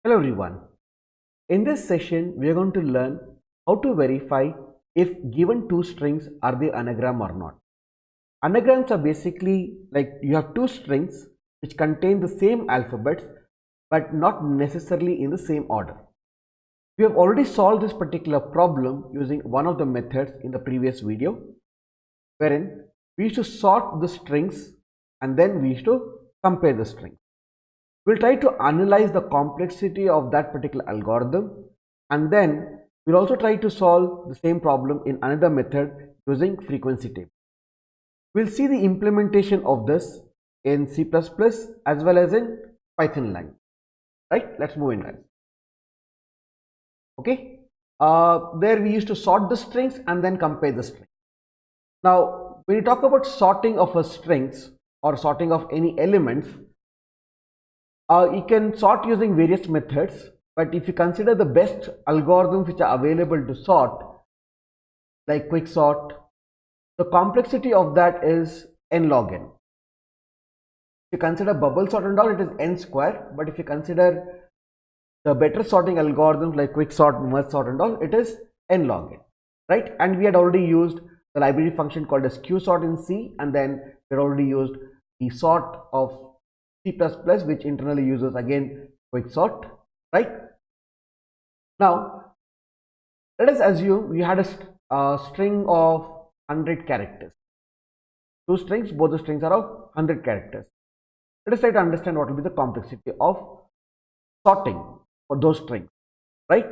Hello everyone. In this session, we are going to learn how to verify if given two strings are the anagram or not. Anagrams are basically like you have two strings which contain the same alphabets but not necessarily in the same order. We have already solved this particular problem using one of the methods in the previous video, wherein we used to sort the strings and then we used to compare the strings. We'll try to analyze the complexity of that particular algorithm, and then we'll also try to solve the same problem in another method using frequency table. We'll see the implementation of this in C++ as well as in Python language. Right? Let's move in, guys. Okay. There we used to sort the strings and then compare the strings. Now, when you talk about sorting of a strings or sorting of any elements, you can sort using various methods, but if you consider the best algorithms which are available to sort, like quick sort, the complexity of that is n log n. If you consider bubble sort and all, it is n square, but if you consider the better sorting algorithms like quick sort, merge sort and all, it is n log n, right? And we had already used the library function called as qsort in C, and then we had already used the sort of C++, which internally uses again quick sort, right? Now, let us assume we had a string of 100 characters. Two strings, both the strings are of 100 characters. Let us try to understand what will be the complexity of sorting for those strings, right?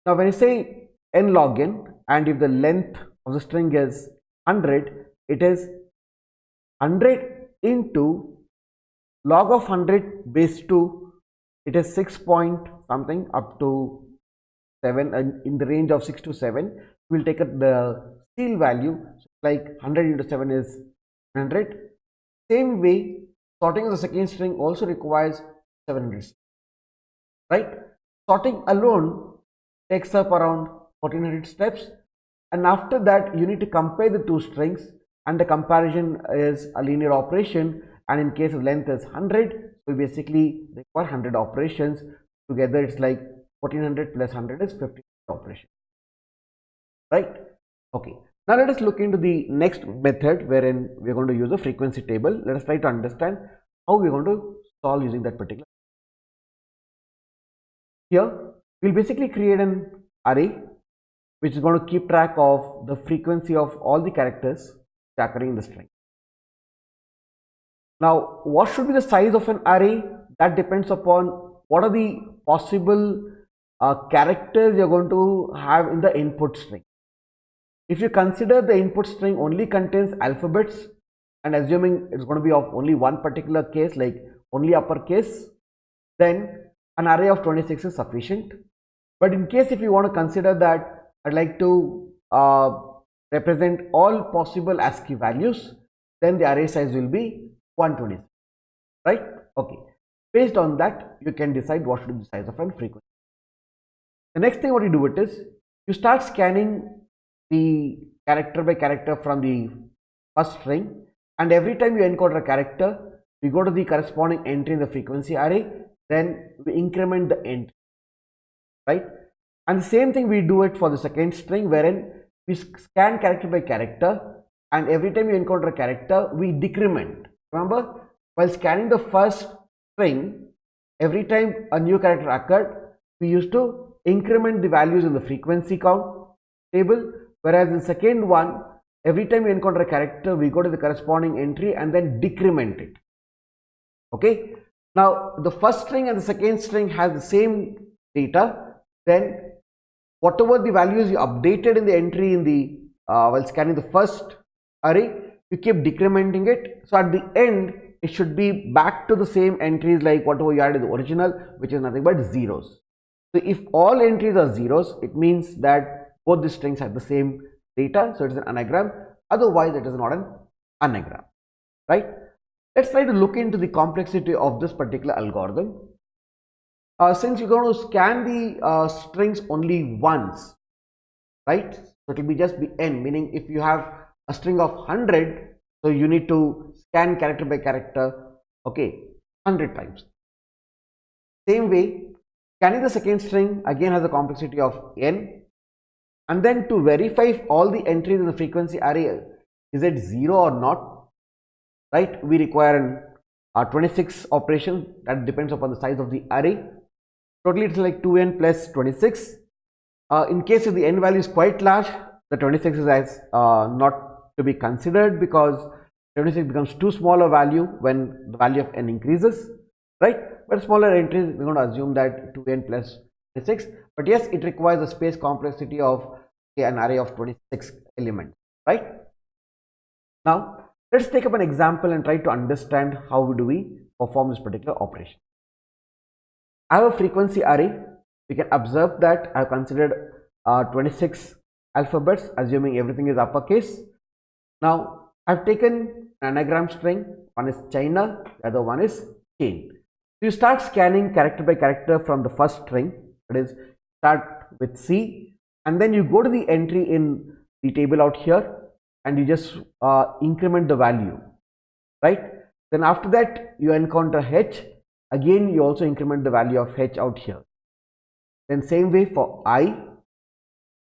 Now, when you say n log n, and if the length of the string is 100, it is 100 into log of 100 base 2, it is 6 point something up to 7, and in the range of 6 to 7. We will take the seal value, so like 100 into 7 is 100. Same way, sorting of the second string also requires 700, right? Sorting alone takes up around 1400 steps, and after that you need to compare the two strings, and the comparison is a linear operation, and in case of length is 100, we basically require 100 operations. Together it's like 1400 plus 100 is 50 operations, right? Okay, now let us look into the next method wherein we are going to use a frequency table. Let us try to understand how we are going to solve using that particular. Here we'll basically create an array which is going to keep track of the frequency of all the characters occurring in the string. Now, what should be the size of an array? That depends upon what are the possible characters you're going to have in the input string. If you consider the input string only contains alphabets, and assuming it's going to be of only one particular case, like only uppercase, then an array of 26 is sufficient. But in case if you want to consider that I'd like to represent all possible ASCII values, then the array size will be 126, right? Okay, based on that you can decide what should be the size of an frequency. The next thing what you do it is you start scanning the character by character from the first string, and every time you encode a character, we go to the corresponding entry in the frequency array, then we increment the entry, right? And the same thing we do it for the second string, wherein we scan character by character, and every time you encounter a character we decrement. Remember, while scanning the first string, every time a new character occurred, we used to increment the values in the frequency count table, whereas in the second one, every time you encounter a character, we go to the corresponding entry and then decrement it. Okay, now the first string and the second string has the same data, then whatever the values you updated in the entry in the while scanning the first array, you keep decrementing it, so at the end it should be back to the same entries like whatever you had in the original, which is nothing but zeros. So if all entries are zeros, it means that both the strings have the same data, so it is an anagram. Otherwise it is not an anagram, right? Let's try to look into the complexity of this particular algorithm. Since you're going to scan the strings only once, right? So it will be just be n, meaning if you have a string of 100, so you need to scan character by character, okay, 100 times. Same way, Scanning the second string again has a complexity of n, and then to verify if all the entries in the frequency array is it 0 or not, right, we require a 26 operation that depends upon the size of the array. Totally it's like 2n plus 26. In case if the n value is quite large, the 26 is as not to be considered, because 26 becomes too small a value when the value of n increases, right? But smaller entries, we're going to assume that 2n plus 26. But yes, it requires a space complexity of an array of 26 elements, right? Now let's take up an example and try to understand how do we perform this particular operation. I have a frequency array. We can observe that I have considered 26 alphabets, assuming everything is uppercase. Now I have taken an anagram string. One is China, the other one is chain. So you start scanning character by character from the first string, that is start with C, and then you go to the entry in the table out here and you just increment the value, right? Then after that you encounter H, again you also increment the value of H out here. Then same way for I,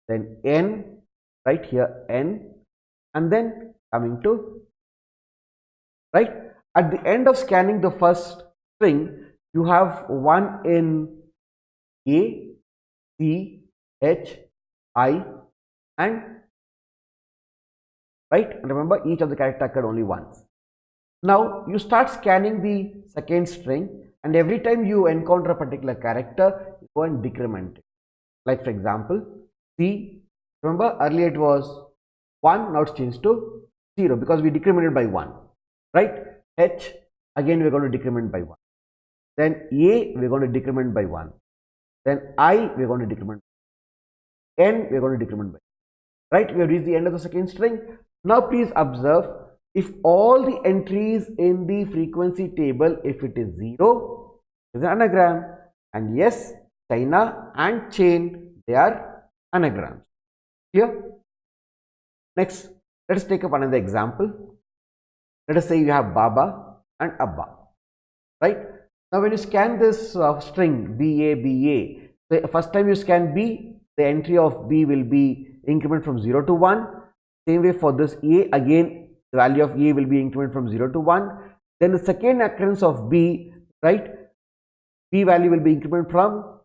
then N, right here N, and then coming to, right, at the end of scanning the first string, you have one in A, C, H, I, and, right, and remember each of the character occurred only once. Now you start scanning the second string, and every time you encounter a particular character, you go and decrement it. Like for example, C, remember earlier it was 1, now it's changed to 0 because we decremented by 1, right? H, again we're going to decrement by 1. Then A, we're going to decrement by 1. Then I, we're going to decrement. N, we're going to decrement by, right? We have reached the end of the second string. Now please observe, if all the entries in the frequency table, if it is 0, is an anagram, and yes, China and chain, they are anagrams. Here, next, let us take up another example. Let us say you have Baba and Abba, right? Now when you scan this string BA, the first time you scan B, the entry of B will be increment from 0 to 1. Same way for this A, again the value of A will be increment from 0 to 1. Then the second occurrence of B, right, B value will be increment from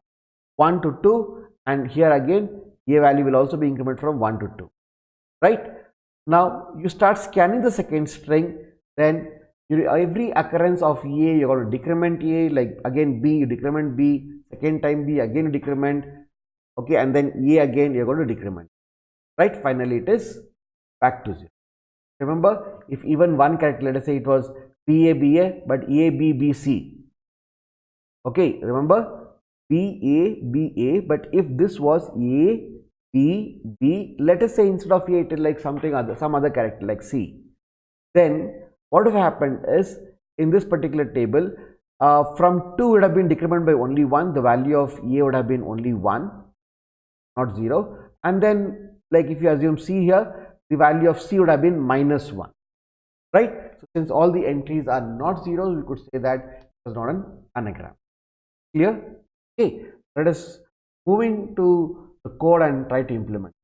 1 to 2, and here again A value will also be increment from 1 to 2, right? Now you start scanning the second string, then every occurrence of A, you're going to decrement A, like again B, you decrement B, second time B, again you decrement, okay, and then A again you're going to decrement, right? Finally it is back to 0. Remember, if even one character, let us say it was BA, but ABC, okay, remember BA, but if this was B, let us say instead of A it is like something other, some other character like C, then what would have happened is, in this particular table, from 2 would have been decremented by only 1, the value of A would have been only 1, not 0, and then like if you assume C here, the value of C would have been minus 1, right? So since all the entries are not zeros, we could say that it was not an anagram. Clear? Okay, let us moving to the code and try to implement.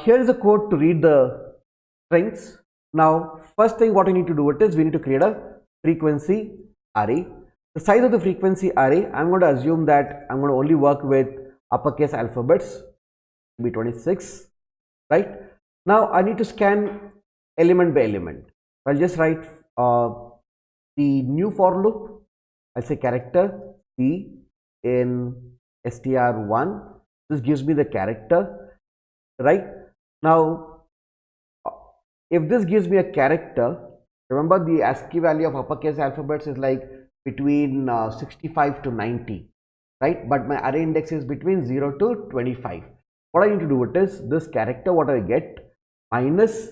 Here is a code to read the strings. Now first thing what we need to do is we need to create a frequency array. The size of the frequency array, I'm going to assume that I'm going to only work with uppercase alphabets, be 26, right? Now I need to scan element by element. I'll just write the new for loop. I'll say character C in str1. This gives me the character, right? Now if this gives me a character, remember the ASCII value of uppercase alphabets is like between 65 to 90, right? But my array index is between 0 to 25. What I need to do is this character, what I get, minus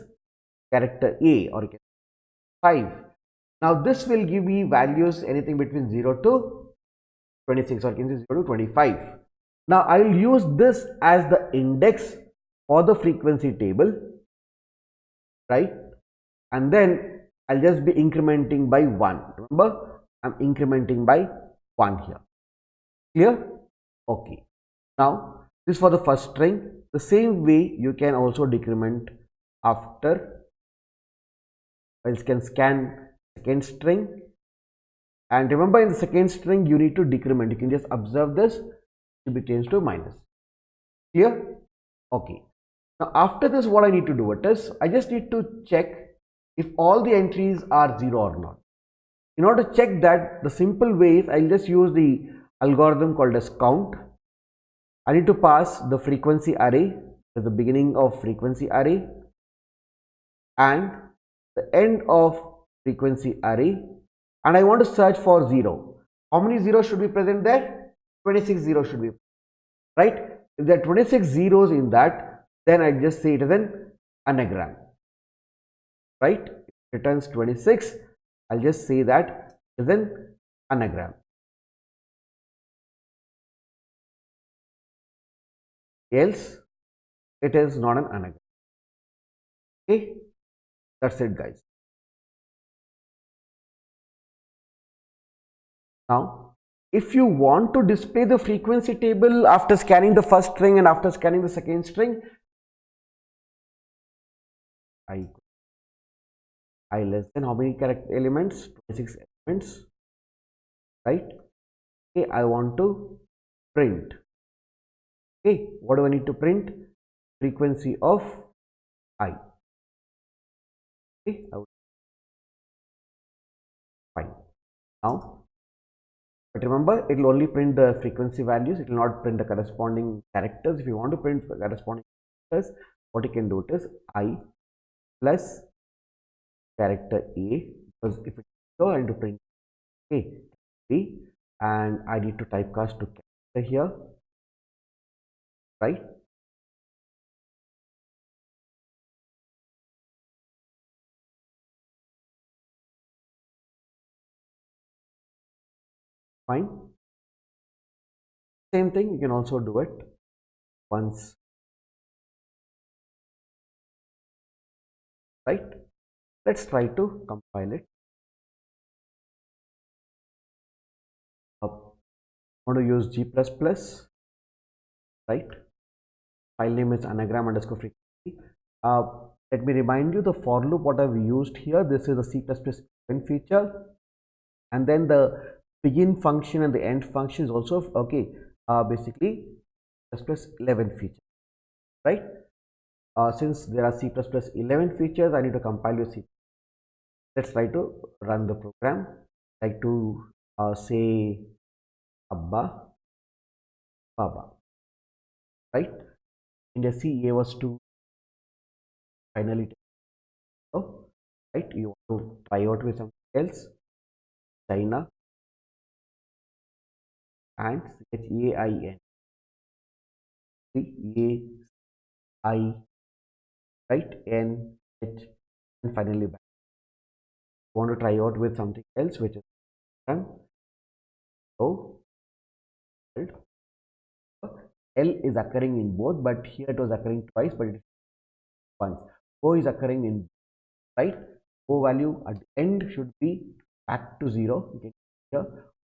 character A, or 5. Now this will give me values anything between 0 to 26, or 0 to 25. Now I will use this as the index for the frequency table, right? And then I'll just be incrementing by 1. Remember, I'm incrementing by 1 here. Clear? Okay. Now, this for the first string. The same way you can also decrement after, or you can scan second string. And remember, in the second string, you need to decrement. You can just observe this to be changed to minus. Clear? Okay. Now, after this, what I need to do it is, I just need to check if all the entries are 0 or not. In order to check that, the simple way is I'll just use the algorithm called as count. I need to pass the frequency array at the beginning of frequency array and the end of frequency array, and I want to search for 0. How many zeros should be present there? 26 zeros should be, right? If there are 26 zeros in that, then I just say it as an anagram, right? If it returns 26, I'll just say that is an anagram. Else it is not an anagram. Okay, that's it, guys. Now, if you want to display the frequency table after scanning the first string and after scanning the second string, I less than how many character elements? 26 elements, right? Okay, I want to print. Okay, what do I need to print? Frequency of I. Okay, fine. Now, but remember, it will only print the frequency values. It will not print the corresponding characters. If you want to print the corresponding characters, what you can do it is I plus character A, because if it's so, I need to print A, B, and I need to typecast to character here, right? Fine. Same thing, you can also do it once, right? Let's try to compile it. I want to use G++, right? File name is anagram underscore frequency. Let me remind you the for loop what I've used here. This is the C++ feature, and then the begin function and the end function is also okay. Basically, +11 feature, right? Since there are C++11 features, I need to compile with C. Let's try to run the program. Like to say Abba, Baba, right? In the C, A was 2, finally, oh, right? You want to try out with something else, China, and CHAIN, CAI, right? N, H, and finally back. Want to try out with something else, which is done. So L is occurring in both, but here it was occurring twice, but it is once. O is occurring in, right? O value at the end should be back to 0. You can see here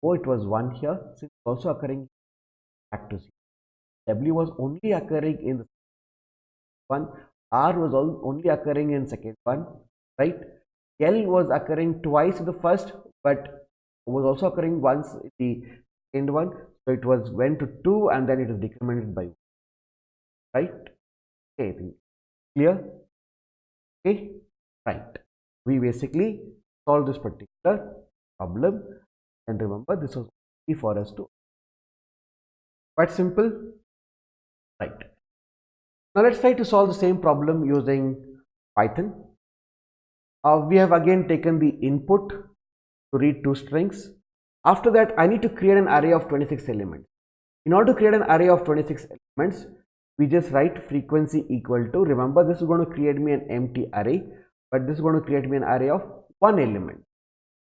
O it was 1 here, so it's also occurring back to 0. W was only occurring in the one, R was only occurring in second one, right? L was occurring twice in the first, but was also occurring once in the second one. So it was went to 2 and then it is decremented by 1, right? Okay, clear? Okay, right. We basically solve this particular problem, and remember this was easy for us to, quite simple, right? Now let's try to solve the same problem using Python. We have again taken the input to read 2 strings. After that, I need to create an array of 26 elements. In order to create an array of 26 elements, we just write frequency equal to, remember this is going to create me an empty array, but this is going to create me an array of 1 element,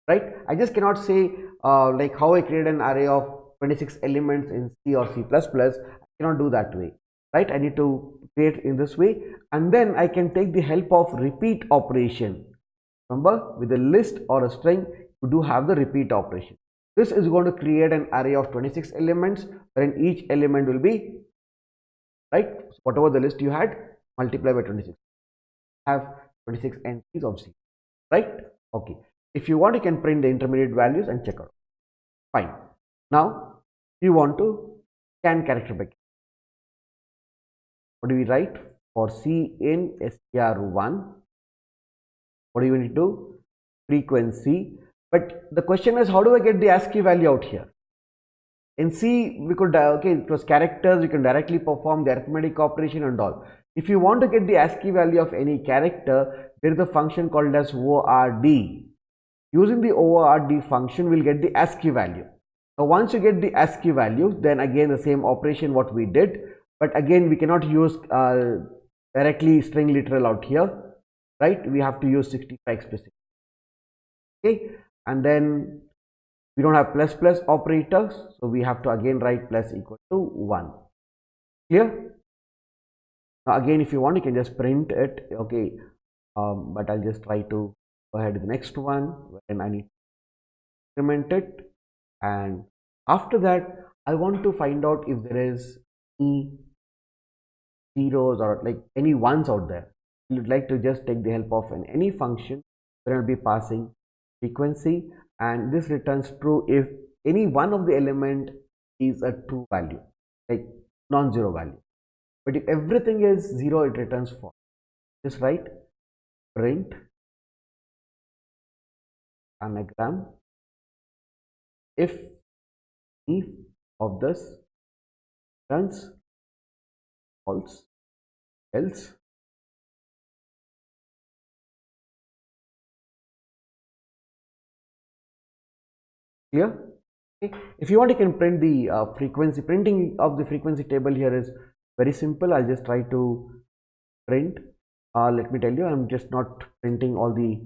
right? I just cannot say like how I create an array of 26 elements in C or C++. I cannot do that way, right? I need to create in this way, and then I can take the help of repeat operation. Remember, with a list or a string, you do have the repeat operation. This is going to create an array of 26 elements, wherein each element will be, right, so whatever the list you had, multiply by 26, have 26 entries of 0, right? Okay, if you want, you can print the intermediate values and check out. Fine. Now you want to scan character by character. What do we write for C in str1? What do you need to do? Frequency. But the question is, how do I get the ASCII value out here? In C, we could, okay, it was characters, you can directly perform the arithmetic operation and all. If you want to get the ASCII value of any character, there is a function called as ORD. Using the ORD function, we'll get the ASCII value. Now, once you get the ASCII value, then again the same operation what we did, but again we cannot use directly string literal out here, right? We have to use 65 explicit. Okay, and then we don't have plus plus operators, so we have to again write plus equal to 1. Clear? Now again, if you want, you can just print it, okay, but I'll just try to go ahead with the next one, and I need to increment it, and after that I want to find out if there is any zeros or like any ones out there. You'd like to just take the help of any function where I'll be passing frequency, and this returns true if any one of the element is a true value, like non-zero value. But if everything is 0, it returns false. Just write print anagram if any of this returns false, else clear. Okay. If you want, you can print the frequency. Printing of the frequency table here is very simple. I'll just try to print. Let me tell you, I'm just not printing all the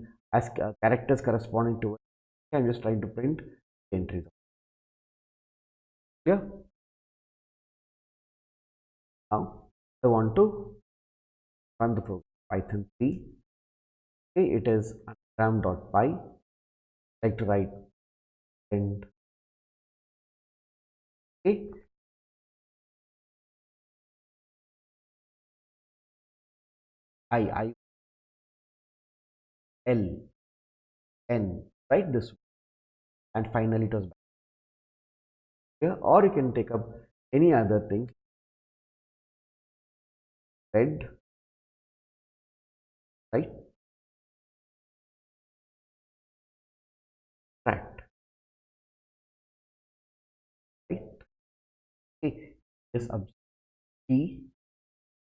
characters corresponding to it. I'm just trying to print the entries. Clear? Now I want to run the program. Python 3. Okay, it is anagram.py. I like to write print. Okay. I L N, right, this, and finally it was back here. Or you can take up any other thing, red, right, tract, right. Okay, this object T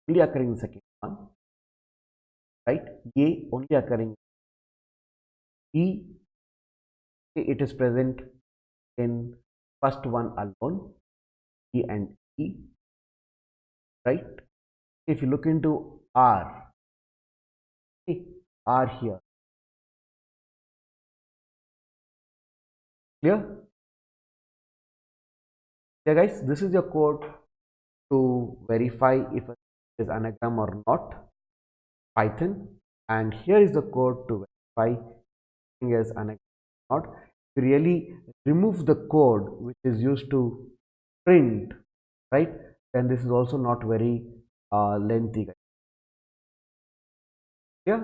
only occurring in the second one, right, A only occurring E, okay, it is present in first one alone, E and E, right. If you look into R, okay, R here, clear? Yeah guys, this is your code to verify if it is anagram or not, Python, and here is the code to verify as anagram or not. To really remove the code which is used to print, right, then this is also not very lengthy. Yeah.